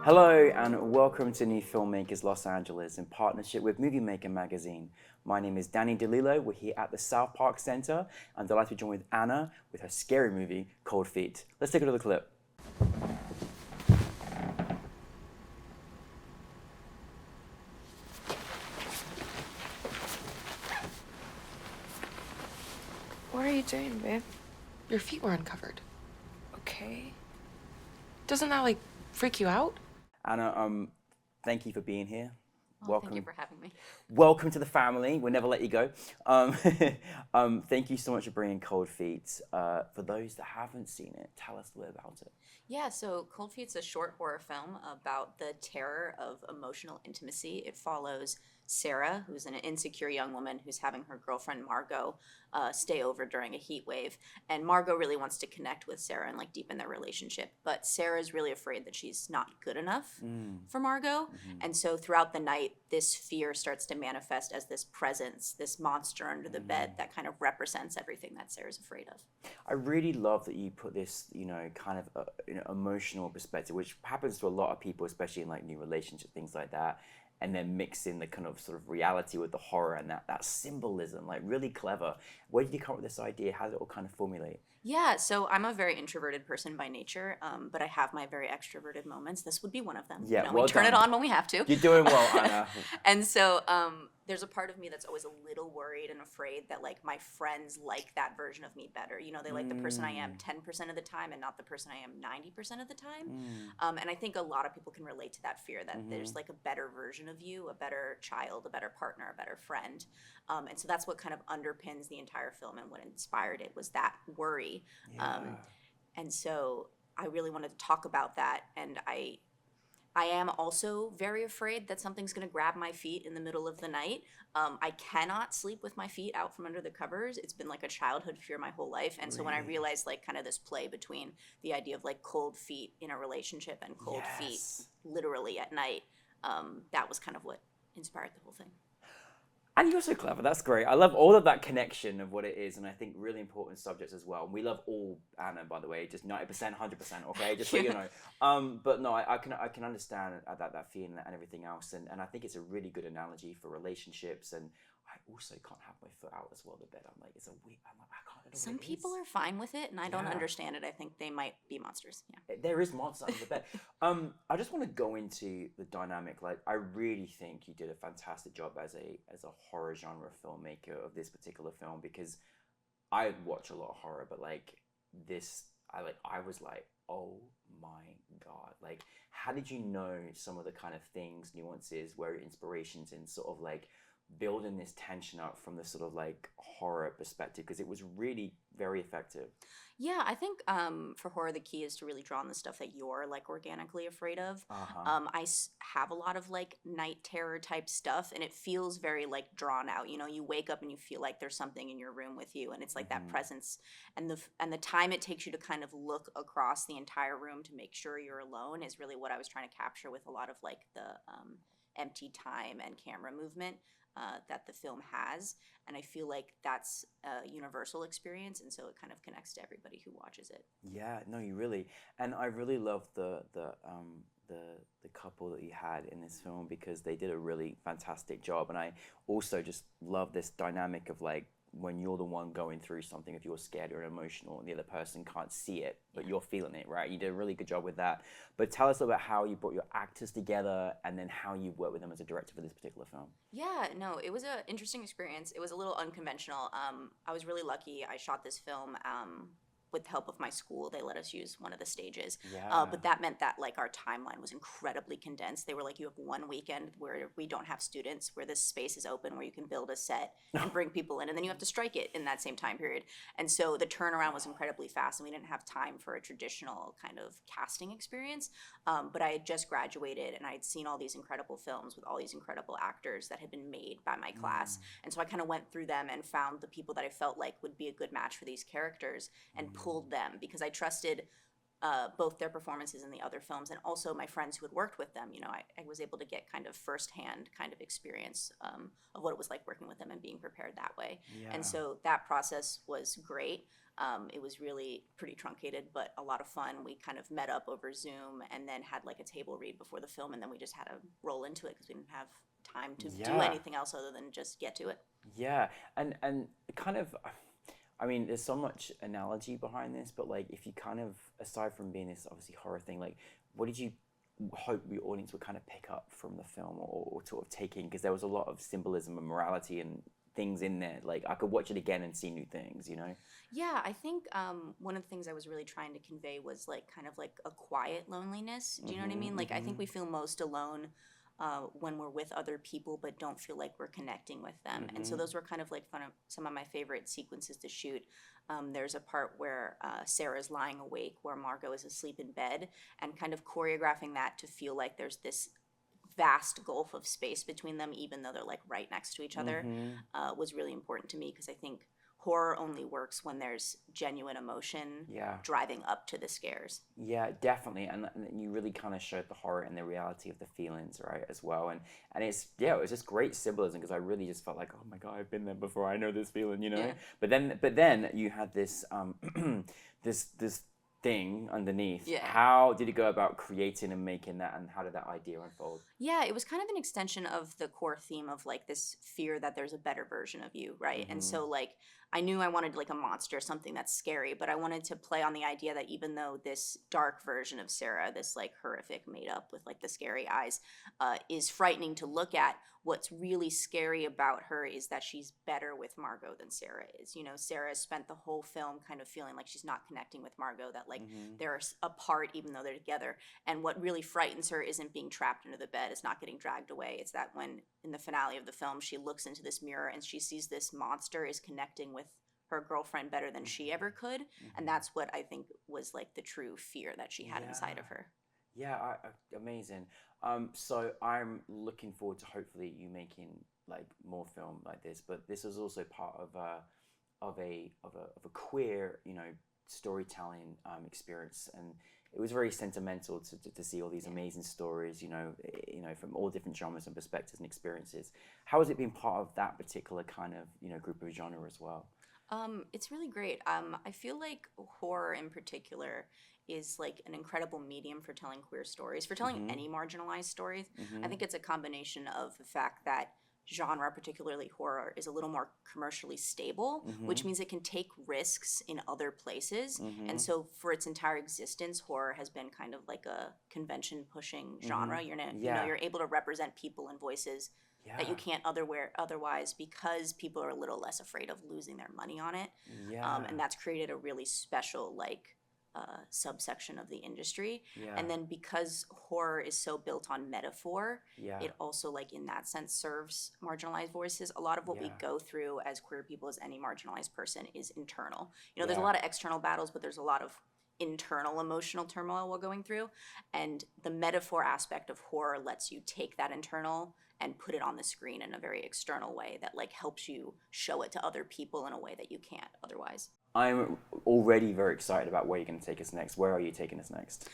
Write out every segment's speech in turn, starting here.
Hello and welcome to New Filmmakers Los Angeles in partnership with Movie Maker magazine. My name is Danny DeLillo. We're here at the South Park Center. I'm delighted to join with Anna with her scary movie, Cold Feet. Let's take a look at the clip. What are you doing, babe? Your feet were uncovered. Okay. Doesn't that, freak you out? Anna, thank you for being here. Welcome. Thank you for having me. Welcome to the family. We'll never let you go. Thank you so much for bringing Cold Feet. For those that haven't seen it, tell us a little about it. Yeah, so Cold Feet's a short horror film about the terror of emotional intimacy. It follows Sarah, who's an insecure young woman who's having her girlfriend Margot stay over during a heat wave. And Margot really wants to connect with Sarah and deepen their relationship. But Sarah's really afraid that she's not good enough for Margot. And so throughout the night, this fear starts to manifest as this presence, this monster under the bed that kind of represents everything that Sarah's afraid of. I really love that you put this, kind of emotional perspective, which happens to a lot of people, especially in new relationships, things like that. And then mix in the kind of sort of reality with the horror and that symbolism, really clever. Where did you come up with this idea? How did it all kind of formulate? Yeah, so I'm a very introverted person by nature, but I have my very extroverted moments. This would be one of them. Yeah, we turn it on when we have to. You're doing well, Anna. And so there's a part of me that's always a little worried and afraid that my friends like that version of me better. They like the person I am 10% of the time and not the person I am 90% of the time. And I think a lot of people can relate to that fear that there's a better version of you, a better child, a better partner, a better friend. And so that's what kind of underpins the entire film, and what inspired it was that worry. Yeah. And so I really wanted to talk about that, and I am also very afraid that something's going to grab my feet in the middle of the night. I cannot sleep with my feet out from under the covers. It's been a childhood fear my whole life. And so when I realized kind of this play between the idea of cold feet in a relationship and cold feet literally at night, that was kind of what inspired the whole thing. And you're so clever. That's great. I love all of that connection of what it is, and I think really important subjects as well. And we love all Anna, by the way, just 90%, 100%. Okay, just so you know. But no, I can understand that feeling and everything else, and I think it's a really good analogy for relationships. And I also can't have my foot out as well the bed. It's a weird. I can't. Some people are fine with it, and I don't understand it. I think they might be monsters. Yeah. There is monsters under the bed. I just want to go into the dynamic. I really think you did a fantastic job as a horror genre filmmaker of this particular film, because I watch a lot of horror, but this, I was oh my God. How did you know some of the kind of things, nuances, where inspirations in sort of building this tension up from the sort of horror perspective, because it was really very effective. Yeah, I think for horror the key is to really draw on the stuff that you're organically afraid of. I have a lot of night terror type stuff, and it feels very drawn out. You wake up and you feel like there's something in your room with you, and it's that presence, and the time it takes you to kind of look across the entire room to make sure you're alone is really what I was trying to capture with a lot of the empty time and camera movement that the film has. And I feel that's a universal experience, and so it kind of connects to everybody who watches it. Yeah, no, you really, and I really love the couple that you had in this film, because they did a really fantastic job. And I also just love this dynamic of when you're the one going through something, if you're scared or emotional and the other person can't see it, but you're feeling it, right? You did a really good job with that. But tell us about how you brought your actors together, and then how you worked with them as a director for this particular film. Yeah, no, it was an interesting experience. It was a little unconventional. I was really lucky. I shot this film with the help of my school. They let us use one of the stages. But that meant that our timeline was incredibly condensed. They were you have one weekend where we don't have students, where this space is open, where you can build a set and bring people in, and then you have to strike it in that same time period. And so the turnaround was incredibly fast, and we didn't have time for a traditional kind of casting experience. But I had just graduated, and I had seen all these incredible films with all these incredible actors that had been made by my class. And so I kind of went through them and found the people that I felt would be a good match for these characters, and pulled them, because I trusted both their performances in the other films and also my friends who had worked with them. You know, I was able to get kind of firsthand kind of experience of what it was like working with them and being prepared that way. Yeah. And so that process was great. It was really pretty truncated, but a lot of fun. We kind of met up over Zoom and then had like a table read before the film, and then we just had to roll into it because we didn't have time to do anything else other than just get to it. Yeah, and kind of, I mean, there's so much analogy behind this, but like, if you kind of, aside from being this obviously horror thing, like, what did you hope the audience would kind of pick up from the film or sort of take in? Because there was a lot of symbolism and morality and things in there. Like, I could watch it again and see new things, you know? Yeah, I think one of the things I was really trying to convey was like kind of like a quiet loneliness. Do you know what I mean? Like, I think we feel most alone when we're with other people but don't feel like we're connecting with them. And so those were kind of like some of my favorite sequences to shoot. There's a part where Sarah's lying awake where Margot is asleep in bed, and kind of choreographing that to feel like there's this vast gulf of space between them even though they're like right next to each other was really important to me, because I think horror only works when there's genuine emotion driving up to the scares. Yeah, definitely, and you really kind of showed the horror and the reality of the feelings, right, as well, and it's it was just great symbolism, because I really just felt like, oh my god, I've been there before, I know this feeling, you know. Yeah. But then you had this this thing underneath. Yeah. How did you go about creating and making that, and how did that idea unfold? Yeah, it was kind of an extension of the core theme of like this fear that there's a better version of you, right? And so like I knew I wanted like a monster, something that's scary, but I wanted to play on the idea that even though this dark version of Sarah, this like horrific made up with like the scary eyes, is frightening to look at, what's really scary about her is that she's better with Margot than Sarah is. You know, Sarah has spent the whole film kind of feeling like she's not connecting with Margot, that like they're apart even though they're together. And what really frightens her isn't being trapped under the bed, it's not getting dragged away. It's that when in the finale of the film, she looks into this mirror and she sees this monster is connecting with her girlfriend better than she ever could. And that's what I think was like the true fear that she had inside of her. Yeah, amazing. So I'm looking forward to hopefully you making like more film like this. But this was also part of a queer, you know, storytelling experience, and it was very sentimental to see all these amazing stories, you know, from all different genres and perspectives and experiences. How has it been part of that particular kind of, you know, group of genre as well? It's really great. I feel like horror in particular is like an incredible medium for telling queer stories, for telling any marginalized stories. I think it's a combination of the fact that genre, particularly horror, is a little more commercially stable, which means it can take risks in other places. And so for its entire existence, horror has been kind of like a convention pushing genre. You know, you're able to represent people and voices that you can't otherwise, because people are a little less afraid of losing their money on it. And that's created a really special like subsection of the industry. And then because horror is so built on metaphor, it also like in that sense serves marginalized voices. A lot of what we go through as queer people, as any marginalized person, is internal. You know, there's a lot of external battles, but there's a lot of internal emotional turmoil we're going through. And the metaphor aspect of horror lets you take that internal and put it on the screen in a very external way that like helps you show it to other people in a way that you can't otherwise. I'm already very excited about where you're going to take us next. Where are you taking us next?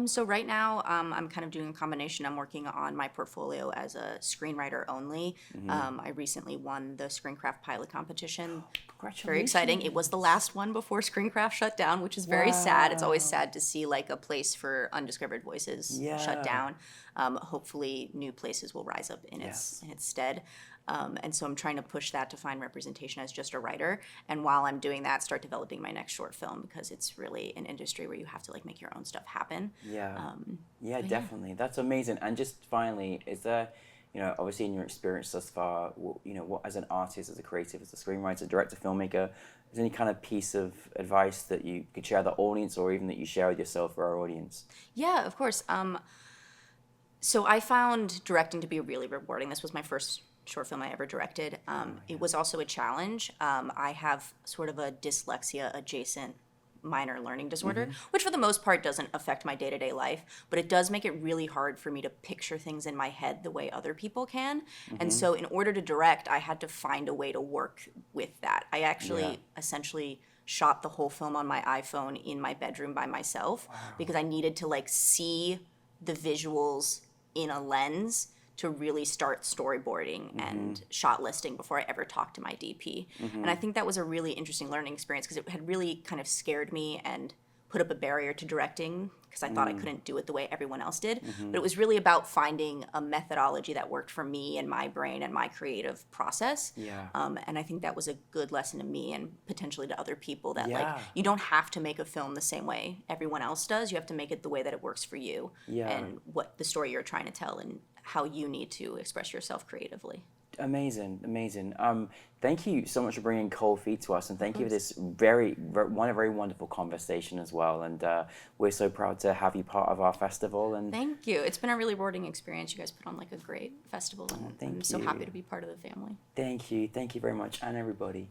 So right now, I'm kind of doing a combination. I'm working on my portfolio as a screenwriter only. I recently won the Screencraft pilot competition. Congratulations. Very exciting. It was the last one before Screencraft shut down, which is very sad. It's always sad to see like a place for undiscovered voices shut down. Hopefully new places will rise up in its stead. And so I'm trying to push that to find representation as just a writer. And while I'm doing that, start developing my next short film, because it's really an industry where you have to like make your own stuff happen. Definitely. That's amazing. And just finally, is there, you know, obviously in your experience thus far, you know, what as an artist, as a creative, as a screenwriter, director, filmmaker, is there any kind of piece of advice that you could share with the audience, or even that you share with yourself or our audience? Yeah, of course. So I found directing to be really rewarding. This was my first short film I ever directed. It was also a challenge. I have sort of a dyslexia adjacent minor learning disorder, which for the most part doesn't affect my day-to-day life, but it does make it really hard for me to picture things in my head the way other people can. And so in order to direct, I had to find a way to work with that. I actually essentially shot the whole film on my iPhone in my bedroom by myself because I needed to like see the visuals in a lens to really start storyboarding and shot listing before I ever talked to my DP. And I think that was a really interesting learning experience because it had really kind of scared me and put up a barrier to directing because I thought I couldn't do it the way everyone else did. But it was really about finding a methodology that worked for me and my brain and my creative process. And I think that was a good lesson to me and potentially to other people that like you don't have to make a film the same way everyone else does. You have to make it the way that it works for you and what the story you're trying to tell and how you need to express yourself creatively. Amazing. Thank you so much for bringing Cold Feet to us, and thank you for this very wonderful conversation as well. And we're so proud to have you part of our festival. And thank you. It's been a really rewarding experience. You guys put on like a great festival, and I'm so happy to be part of the family. Thank you very much, and everybody.